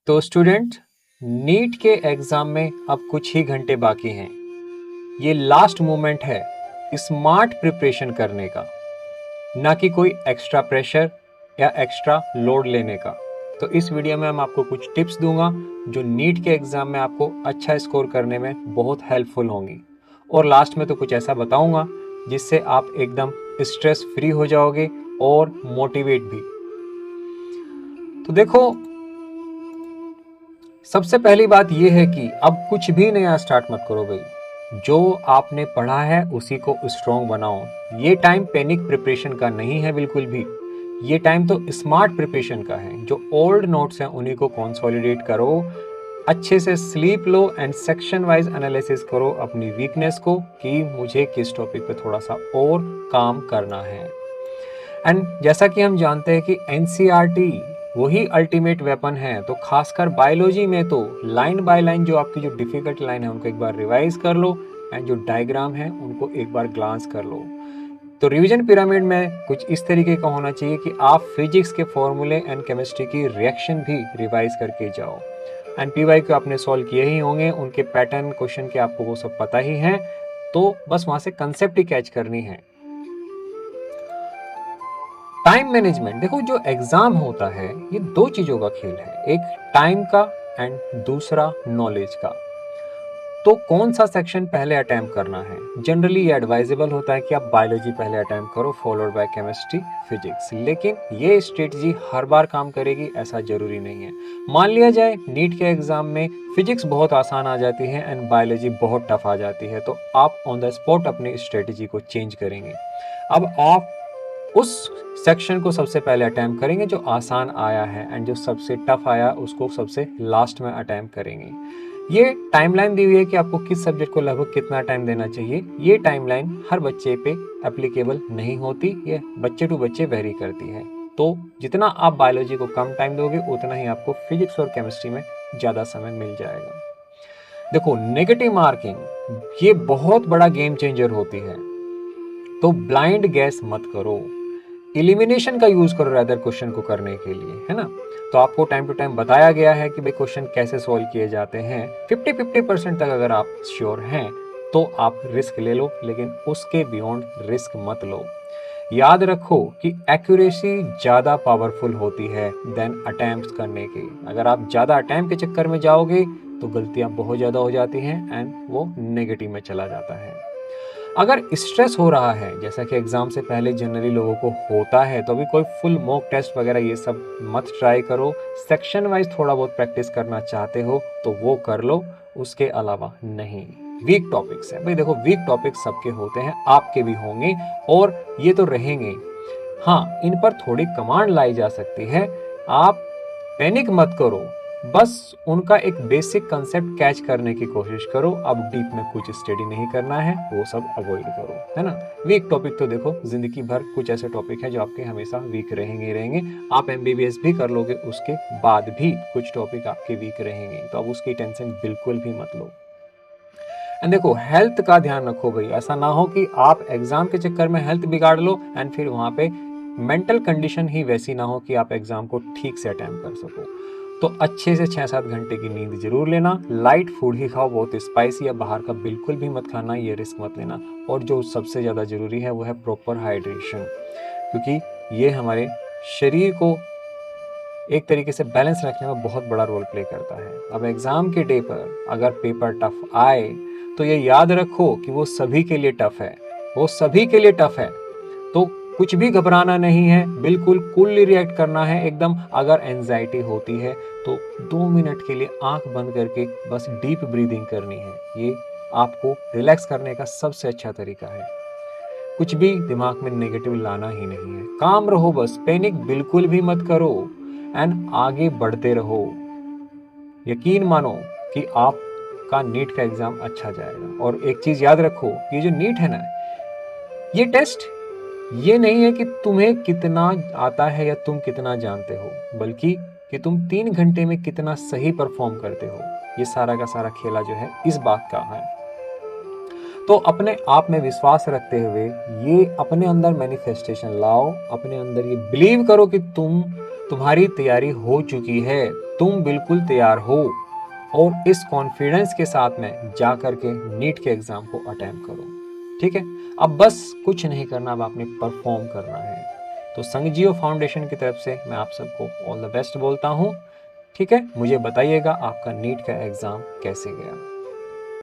तो student, NEET के exam में अब कुछ ही घंटे बाकी हैं। ये लास्ट मोमेंट है स्मार्ट प्रिपरेशन करने का, ना कि कोई एक्स्ट्रा प्रेशर या एक्स्ट्रा लोड लेने का। तो इस वीडियो में मैं आपको कुछ टिप्स दूंगा जो नीट के एग्जाम में आपको अच्छा स्कोर करने में बहुत हेल्पफुल होंगी। और लास्ट में तो कुछ ऐसा बताऊंगा जिससे आप एकदम स्ट्रेस फ्री हो जाओगे और मोटिवेट भी। तो देखो, सबसे पहली बात यह है कि अब कुछ भी नया स्टार्ट मत करो भाई। जो आपने पढ़ा है उसी को स्ट्रॉन्ग बनाओ। ये टाइम पैनिक प्रिपरेशन का नहीं है बिल्कुल भी। ये टाइम तो स्मार्ट प्रिपरेशन का है। जो ओल्ड नोट्स हैं उन्हीं को कंसोलिडेट करो, अच्छे से sleep low and section wise analysis करो अपनी वीकनेस को कि मुझे किस टॉपिक पे थोड़ा सा और काम करना है। एंड जैसा कि हम जानते हैं कि एनसीईआरटी वही अल्टीमेट वेपन है, तो खासकर बायोलॉजी में तो लाइन बाय लाइन जो आपकी जो डिफिकल्ट लाइन है उनको एक बार रिवाइज कर लो एंड जो डायग्राम है उनको एक बार ग्लांस कर लो। तो रिवीजन पिरामिड में कुछ इस तरीके का होना चाहिए कि आप फिजिक्स के फॉर्मूले एंड केमिस्ट्री की रिएक्शन भी रिवाइज करके जाओ। एंड पीवाई को आपने सॉल्व किए ही होंगे, उनके पैटर्न क्वेश्चन के आपको वो सब पता ही है, तो बस वहां से कंसेप्ट ही कैच करनी है। टाइम मैनेजमेंट, देखो जो एग्जाम होता है ये दो चीजों का खेल है, एक टाइम का एंड दूसरा नॉलेज का। तो कौन सा सेक्शन पहले अटेम्प्ट करना है? जनरली ये एडवाइजेबल होता है कि आप बायोलॉजी पहले अटेम्प्ट करो फॉलोड बाय केमिस्ट्री फिजिक्स, लेकिन ये स्ट्रेटजी हर बार काम करेगी ऐसा जरूरी नहीं है। मान लिया जाए नीट के एग्जाम में फिजिक्स बहुत आसान आ जाती है एंड बायोलॉजी बहुत टफ आ जाती है, तो आप ऑन द स्पॉट अपनी स्ट्रेटजी को चेंज करेंगे। अब आप उस सेक्शन को सबसे पहले अटेम्प्ट करेंगे जो आसान आया है एंड जो सबसे टफ आया उसको सबसे लास्ट में अटेम्प्ट करेंगे। ये टाइमलाइन दी हुई है कि आपको किस सब्जेक्ट को लगभग कितना टाइम देना चाहिए। ये टाइमलाइन हर बच्चे पे एप्लीकेबल नहीं होती, ये बच्चे टू बच्चे वेरी करती है। तो जितना आप बायोलॉजी को कम टाइम दोगे उतना ही आपको फिजिक्स और केमिस्ट्री में ज्यादा समय मिल जाएगा। देखो, नेगेटिव मार्किंग ये बहुत बड़ा गेम चेंजर होती है, तो ब्लाइंड गैस मत करो। इलिमिनेशन का यूज करो रैदर क्वेश्चन को करने के लिए, है ना। तो आपको टाइम टू टाइम बताया गया है कि भाई क्वेश्चन कैसे सॉल्व किए जाते हैं। 50% तक अगर आप श्योर हैं तो आप रिस्क ले लो, लेकिन उसके बियॉन्ड रिस्क मत लो। याद रखो कि एक्यूरेसी ज्यादा पावरफुल होती है देन अटेम्प्ट करने की। अगर आप ज्यादा अटेम्प्ट के चक्कर में जाओगे तो गलतियां बहुत ज्यादा हो जाती हैं एंड वो नेगेटिव में चला जाता है। अगर स्ट्रेस हो रहा है, जैसा कि एग्जाम से पहले जनरली लोगों को होता है, तो अभी कोई फुल मॉक टेस्ट वगैरह ये सब मत ट्राई करो। सेक्शन वाइज थोड़ा बहुत प्रैक्टिस करना चाहते हो तो वो कर लो, उसके अलावा नहीं। वीक टॉपिक्स है भाई, देखो वीक टॉपिक्स सबके होते हैं, आपके भी होंगे और ये तो रहेंगे। हाँ, इन पर थोड़ी कमांड लाई जा सकती है। आप पैनिक मत करो, बस उनका एक बेसिक कंसेप्ट कैच करने की कोशिश करो। अब डीप में कुछ स्टडी नहीं करना है, वो सब अवॉइड करो, है ना। वीक टॉपिक तो देखो जिंदगी भर कुछ ऐसे टॉपिक है जो आपके हमेशा वीक रहेंगे ही रहेंगे। आप एमबीबीएस भी कर लोगे उसके बाद भी कुछ टॉपिक आपके वीक रहेंगे, तो अब उसकी टेंशन बिल्कुल भी मत लो। एंड देखो, हेल्थ का ध्यान रखो भाई। ऐसा ना हो कि आप एग्जाम के चक्कर में हेल्थ बिगाड़ लो एंड फिर वहां पे मेंटल कंडीशन ही वैसी ना हो कि आप एग्जाम को ठीक से अटेम्प्ट कर सको। तो अच्छे से 6-7 घंटे की नींद जरूर लेना, लाइट फूड ही खाओ, बहुत स्पाइसी या बाहर का बिल्कुल भी मत खाना, ये रिस्क मत लेना। और जो सबसे ज़्यादा जरूरी है वो है प्रॉपर हाइड्रेशन, क्योंकि ये हमारे शरीर को एक तरीके से बैलेंस रखने में बहुत बड़ा रोल प्ले करता है। अब एग्जाम के डे पर अगर पेपर टफ आए तो ये याद रखो कि वो सभी के लिए टफ है, वो सभी के लिए टफ है। तो कुछ भी घबराना नहीं है, बिल्कुल कूलली रिएक्ट करना है एकदम। अगर एंजाइटी होती है तो 2 मिनट के लिए आंख बंद करके बस डीप ब्रीदिंग करनी है। ये आपको रिलैक्स करने का सबसे अच्छा तरीका है। कुछ भी दिमाग में नेगेटिव लाना ही नहीं है, काम रहो बस, पैनिक बिल्कुल भी मत करो एंड आगे बढ़ते रहो। यकीन मानो कि आपका नीट का एग्जाम अच्छा जाएगा। और एक चीज याद रखो, ये जो नीट है ना, ये टेस्ट ये नहीं है कि तुम्हें कितना आता है या तुम कितना जानते हो, बल्कि कि तुम 3 घंटे में कितना सही परफॉर्म करते हो। ये सारा का सारा खेला जो है इस बात का है। तो अपने आप में विश्वास रखते हुए ये अपने अंदर मैनिफेस्टेशन लाओ, अपने अंदर ये बिलीव करो कि तुम तुम्हारी तैयारी हो चुकी है, तुम बिल्कुल तैयार हो और इस कॉन्फिडेंस के साथ में जा कर के नीट के एग्ज़ाम को अटेम्प्ट करो। ठीक है? अब बस कुछ नहीं करना, अब आपने परफॉर्म करना है। तो संजीव फाउंडेशन की तरफ से मैं आप सबको ऑल द बेस्ट बोलता हूँ। ठीक है? मुझे बताइएगा आपका नीट का एग्ज़ाम कैसे गया।